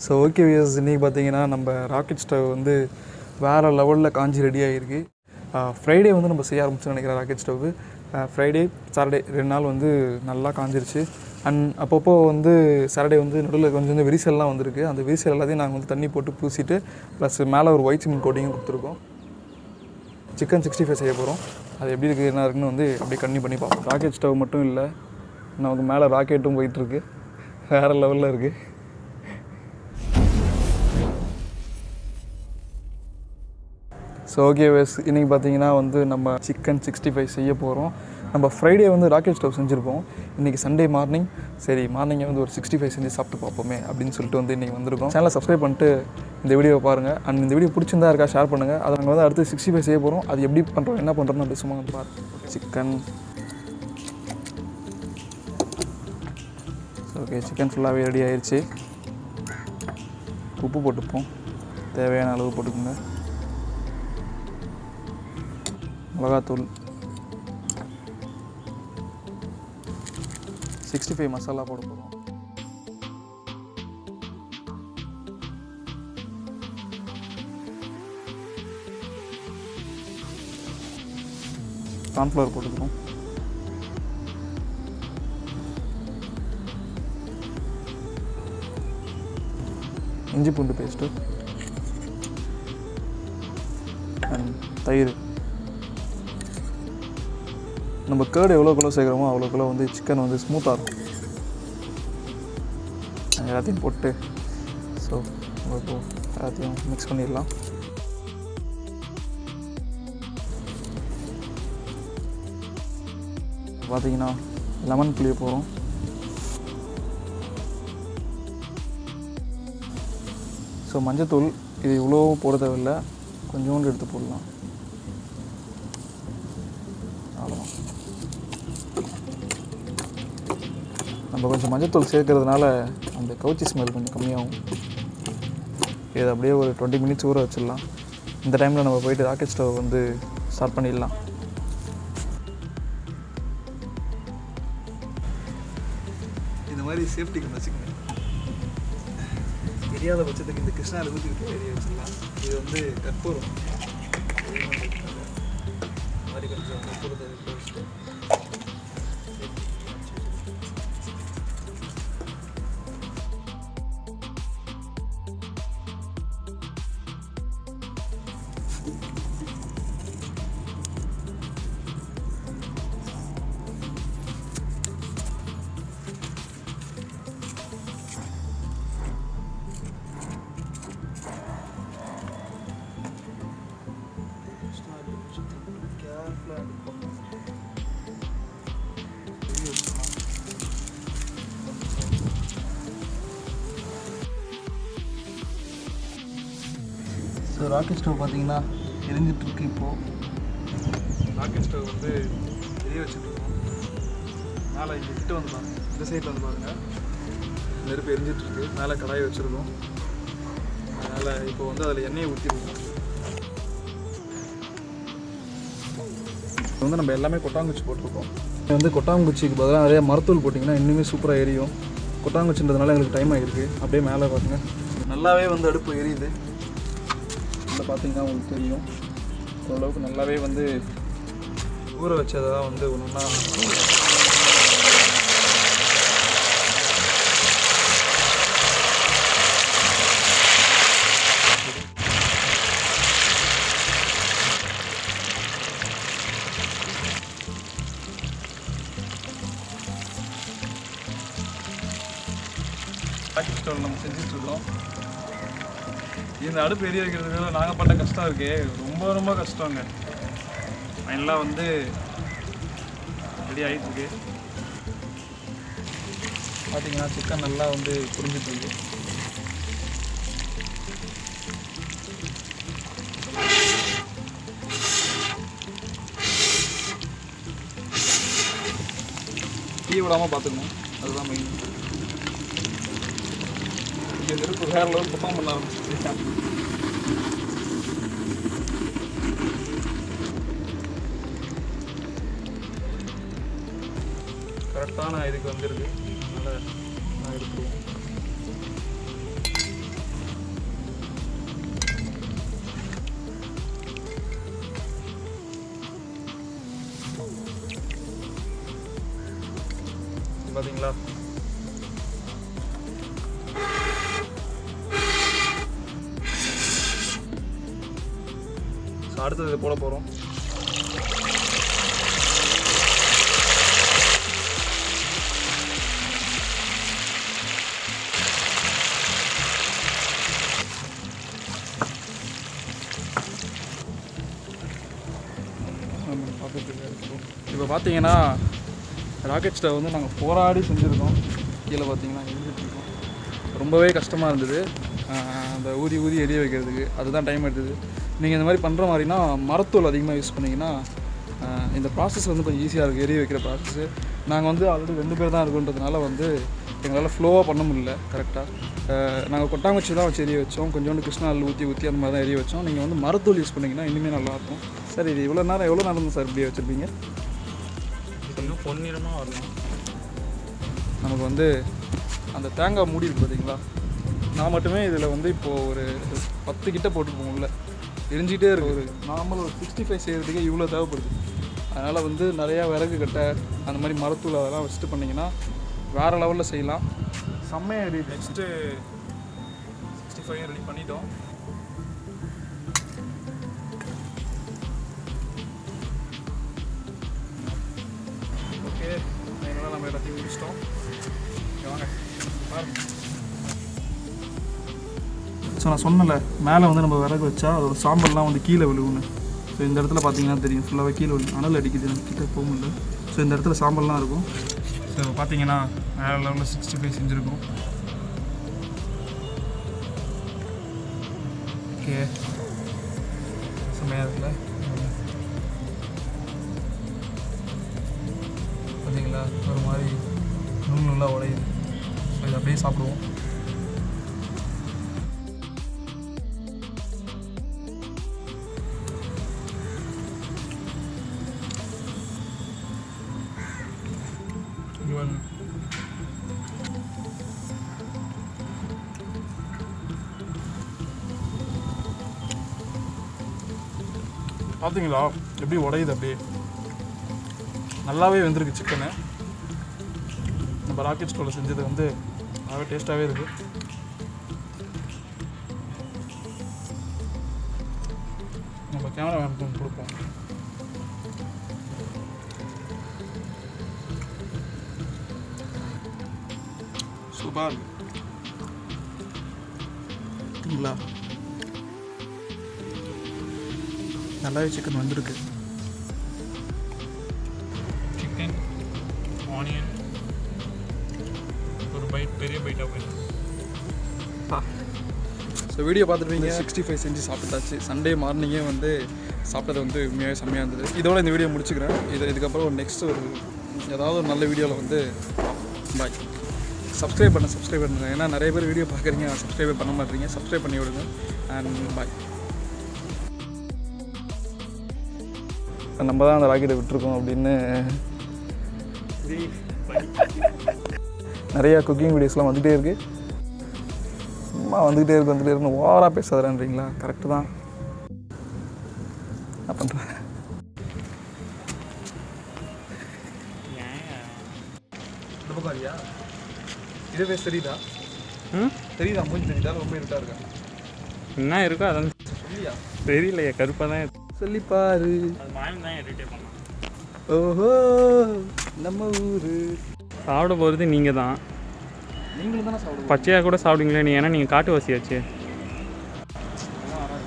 So okay views, இன்றைக்கி பார்த்தீங்கன்னா நம்ம ராக்கெட் ஸ்டவ் வந்து வேறு லெவலில் காஞ்சி ரெடி ஆகிருக்கு. ஃப்ரைடே வந்து நம்ம செய்ய ஆரம்பிச்சோன்னு நினைக்கிறேன். ராக்கெட் ஸ்டவ் ஃப்ரைடே சாட்டர்டே 2 நாள் வந்து நல்லா காஞ்சிருச்சு. அண்ட் அப்பப்போ வந்து சாட்டர்டே வந்து நடுவில் கொஞ்சம் விரிசல்லாம் வந்திருக்கு. அந்த விரிசல் எல்லாத்தையும் நாங்கள் வந்து தண்ணி போட்டு பூசிட்டு ப்ளஸ் மேலே ஒரு ஒயிட் சிமெண்ட் கோட்டிங்கும் கொடுத்துருக்கோம். சிக்கன் 65 செய்ய போகிறோம். அது எப்படி இருக்குது என்ன இருக்குன்னு வந்து அப்படியே கன்டினியூ பண்ணி பார்ப்போம். ராக்கெட் ஸ்டவ் மட்டும் இல்லை, நமக்கு மேலே ராக்கெட்டும் போயிட்டுருக்கு. வேறு லெவலில் இருக்குது. ஸோ ஓகே வேஸ், இன்றைக்கி பார்த்தீங்கன்னா வந்து நம்ம சிக்கன் 65 செய்ய போகிறோம். நம்ம ஃப்ரைடே வந்து ராக்கெட் ஸ்டவ் செஞ்சுருப்போம். இன்றைக்கி சண்டே மார்னிங், சரி மார்னிங்கை வந்து ஒரு 65 செஞ்சு சாப்பிட்டு பார்ப்போமே அப்படின்னு சொல்லிட்டு வந்து இன்றைக்கி வந்திருக்கோம். சேனலை சப்ஸ்கிரைப் பண்ணிட்டு இந்த வீடியோவை பாருங்கள். அண்ட் இந்த வீடியோ பிடிச்சிருந்தா இருக்கா ஷேர் பண்ணுங்கள். அதை நாங்கள் வந்து அடுத்து 65 செய்ய போகிறோம். அது எப்படி பண்ணுறோம் என்ன பண்ணுறோன்னு அப்படி சும்மா வந்து பாருங்கள். சிக்கன் ஓகே, சிக்கன் ஃபுல்லாகவே ரெடி ஆயிடுச்சு. உப்பு போட்டுப்போம், தேவையான அளவு போட்டுக்கோங்க. மிளகாத்தூள், 65 மசாலா போட போகிறோம். கார்ன்ஃப்ளவர் போட்டுக்கிறோம். இஞ்சி பூண்டு பேஸ்ட்டு அண்ட் தயிர். நம்ம கேர்டு எவ்வளோக்குள்ள சேர்க்குறோமோ அவ்வளோக்குள்ள வந்து சிக்கன் வந்து ஸ்மூத்தாக இருக்கும். எல்லாத்தையும் போட்டு ஸோ எல்லாத்தையும் மிக்ஸ் பண்ணிடலாம். பார்த்தீங்கன்னா லெமன் புளிய போகிறோம். ஸோ மஞ்சத்தூள் இது இவ்வளோ போட தேவையில்லை, கொஞ்சோண்டு எடுத்து போடலாம். அவ்வளோதான். நம்ம கொஞ்சம் மஞ்சத்தூள் சேர்க்கறதுனால அந்த கவுச்சி ஸ்மெல் கொஞ்சம் கம்மியாகும். இது அப்படியே ஒரு 20 மினிட்ஸ் ஊற வச்சிடலாம். இந்த டைமில் நம்ம போயிட்டு ராக்கெட் ஸ்டவ் வந்து ஸ்டார்ட் பண்ணிடலாம். இந்த மாதிரி சேஃப்டி கொஞ்சம் வச்சுக்கோங்க. தெரியாத பட்சத்துக்கு இந்த கிருஷ்ணாவில் ஊற்றிக்கிட்டு வெளியே வச்சிடலாம். இது வந்து கற்பூரம் மாதிரி கொஞ்சம் கற்பூரத்தை வச்சுட்டு ஸோ ராக்கெட் ஸ்டவ் பார்த்தீங்கன்னா எரிஞ்சிட்ருக்கு. இப்போது ராக்கெட் ஸ்டவ் வந்து எரிய வச்சுட்ருக்கோம். மேலே இங்கே கிட்ட வந்து பாருங்கள், இந்த சைடில் வந்து பாருங்கள், நெருப்பு எரிஞ்சிட்ருக்கு. மேலே கடாயை வச்சுருக்கோம். அதனால் இப்போ வந்து அதில் எண்ணெயை ஊற்றிருக்கோம். இப்போ வந்து நம்ம எல்லாமே கொட்டாங்குச்சி போட்டிருக்கோம். வந்து கொட்டாங்குச்சிக்கு பதிலாக நிறைய மரத்தூள் போட்டிங்கன்னா இன்னுமே சூப்பராக எரியும். கொட்டாங்குச்சின்றதுனால எங்களுக்கு டைம் ஆகிருக்கு. அப்படியே மேலே பாருங்கள், நல்லாவே வந்து அடுப்பு எரியுது. பார்த்தீங்கன்னா உங்களுக்கு தெரியும், ஓரளவுக்கு நல்லாவே வந்து ஊற வச்சதான் வந்து ஒன்றுன்னா ராக்கெட் ஸ்டவ் நம்ம செஞ்சிட்ருக்கோம். இந்த அடுப்பு எரிய வைக்கிறதுனால நாங்கள் பட்ட கஷ்டம் இருக்கே, ரொம்ப ரொம்ப கஷ்டங்க. ஃபைனலாக வந்து ரெடி ஆகிட்டுருக்கு. பார்த்தீங்கன்னா சிக்கன் நல்லா வந்து புரிஞ்சிட்ருக்கு. தீ விடாமல் பார்த்துக்கணும், அதுதான் மெயின். இங்கே நெருப்பு வேறு லெவல் பர்ஃபார்ம் பண்ண ஆரம்பிச்சிருக்கேன். கரெக்டான இதுக்கு வந்துருக்கு. அதனால் நான் எடுத்துருவோம். பார்த்தீங்களா? அடுத்தது போட போகிறோம். இப்போ பார்த்தீங்கன்னா ராக்கெட் ஸ்டவ் வந்து நாங்கள் போராடி செஞ்சுருக்கோம். கீழே பார்த்தீங்கன்னா எழுதிட்டுருக்கோம். ரொம்பவே கஷ்டமாக இருந்தது அந்த ஊதி எரிய வைக்கிறதுக்கு. அதுதான் டைம் எடுத்தது. நீங்கள் இந்த மாதிரி பண்ணுற மாதிரினா மரத்தூள் அதிகமாக யூஸ் பண்ணிங்கன்னா இந்த ப்ராசஸ் வந்து கொஞ்சம் ஈஸியாக இருக்குது, எரிய வைக்கிற ப்ராசஸ்ஸு. நாங்கள் வந்து ஆல்ரெடி 2 பேர் தான் இருக்குன்றதுனால வந்து எங்களால் ஃப்ளோவாக பண்ண முடியல கரெக்டாக. நாங்கள் கொட்டாங்குச்சி தான் வச்சு எரிய வச்சோம். கொஞ்சோண்டு கிருஷ்ணால் ஊற்றி அந்த மாதிரி தான் எரிய வச்சோம். நீங்கள் வந்து மரத்தூள் யூஸ் பண்ணிங்கன்னா இனிமேல் நல்லாயிருக்கும். சார் இது எவ்வளோ நேரம் சார் இப்படியே வச்சுருப்பீங்க? இன்னும் பொன்னிறமாக வரணும். நமக்கு வந்து அந்த தேங்காய் மூடி இருக்குது பார்த்தீங்களா? நான் மட்டுமே இதில் வந்து இப்போது ஒரு 10 கிட்ட போட்டுருப்போம். உள்ள எரிஞ்சிக்கிட்டே இருக்குது. ஒரு நார்மல் ஒரு 65 செய்கிறதுக்கே இவ்வளோ தேவைப்படுது. அதனால் வந்து நிறையா விறகு கட்டை அந்த மாதிரி மரத்தூள் அதெல்லாம் வச்சுட்டு பண்ணிங்கன்னா வேறு லெவலில் செய்யலாம். செம்மையாக எரியுது. நெக்ஸ்ட்டு 65 ரெடி பண்ணிட்டோம். ஓகே, அதனால் நம்ம எல்லாத்தையும் முடிச்சிட்டோம். வாங்க பாருங்க. ஸோ நான் சொன்னல மேலே வந்து நம்ம விறகு வச்சா அதோட சாம்பல்லாம் வந்து கீழே விழுவுன்னு. ஸோ இந்த இடத்துல பார்த்தீங்கன்னா தெரியும், ஃபுல்லாகவே கீழே விழு. அனல் அடிக்குது, கிட்ட போக முடியல. ஸோ இந்த இடத்துல சாம்பல்லாம் இருக்கும். ஸோ பார்த்தீங்கன்னா வேறு லெவலில் 65 செஞ்சுருக்கோம். ஓகே, செம்மையாக இருக்குல்ல? பார்த்தீங்களா ஒரு மாதிரி நூலாக உடையுது. ஸோ இதை அப்படியே சாப்பிடுவோம். பார்த்தீங்களா எப்படி உடையுது? அப்படியே நல்லாவே வெந்திருக்கு சிக்கனு. நம்ம ராக்கெட் ஸ்டவ்வில் செஞ்சது வந்து நல்லாவே டேஸ்ட்டாகவே இருக்குது. நம்ம கேமரா மேனுக்கு கொடுப்போம். சூப்பராக இருக்கு. பார்த்தீங்களா நல்லாவே சிக்கன் வந்திருக்கு. சிக்கன், ஆனியன், ஒரு பைட், பெரிய பைட்டாக போயிடும். ஸோ வீடியோ பார்த்துருப்பீங்க. 65 செஞ்சு சாப்பிட்டாச்சு. சண்டே மார்னிங்கே வந்து சாப்பிட்டது வந்து உண்மையாகவே செம்மையாக இருந்தது. இதோட இந்த வீடியோ முடிச்சுக்கிறேன். இதுக்கப்புறம் ஒரு நெக்ஸ்ட் ஒரு ஏதாவது ஒரு நல்ல வீடியோவில் வந்து பாய். சப்ஸ்கிரைப் பண்ணுங்கள். ஏன்னா நிறைய பேர் வீடியோ பார்க்குறீங்க, சப்ஸ்கிரைபே பண்ண மாட்டேறீங்க. சப்ஸ்கிரைப் பண்ணி விடுங்க. அண்ட் பாய். நம்ம தான் அந்த ராக்கெட்டை விட்டுருக்கோம் அப்படின்னு நிறையா குக்கிங் வீடியோஸ்லாம் வந்துகிட்டே இருக்குது. சும்மா வந்துக்கிட்டே இருக்கு ஓவராக பேசாதேன்றீங்களா? கரெக்டு தான். நான் பண்ணுறேன். இந்த பக்கம் இல்லையா? இதே பேச தெரியுதா? தெரியுதா? மூஞ்சி தெரியுதா? ரொம்ப இருட்டாக இருக்கா? என்ன இருக்கோ அதான் சொல்லியா? தெரியலையே, கருப்பாக தான் சொல்லிப்பாரு. அது மாயம் தான் எடிட்டே பண்ணலாம். ஓஹோ, நம்ம ஊர் சாப்பிட போகிறது நீங்கள் தான். நீங்களும் தானே சாப்பிடுவோம். பச்சையாக கூட சாப்பிடுங்களே நீ, ஏன்னா நீங்கள் காட்டுவாசியாச்சு. வராது.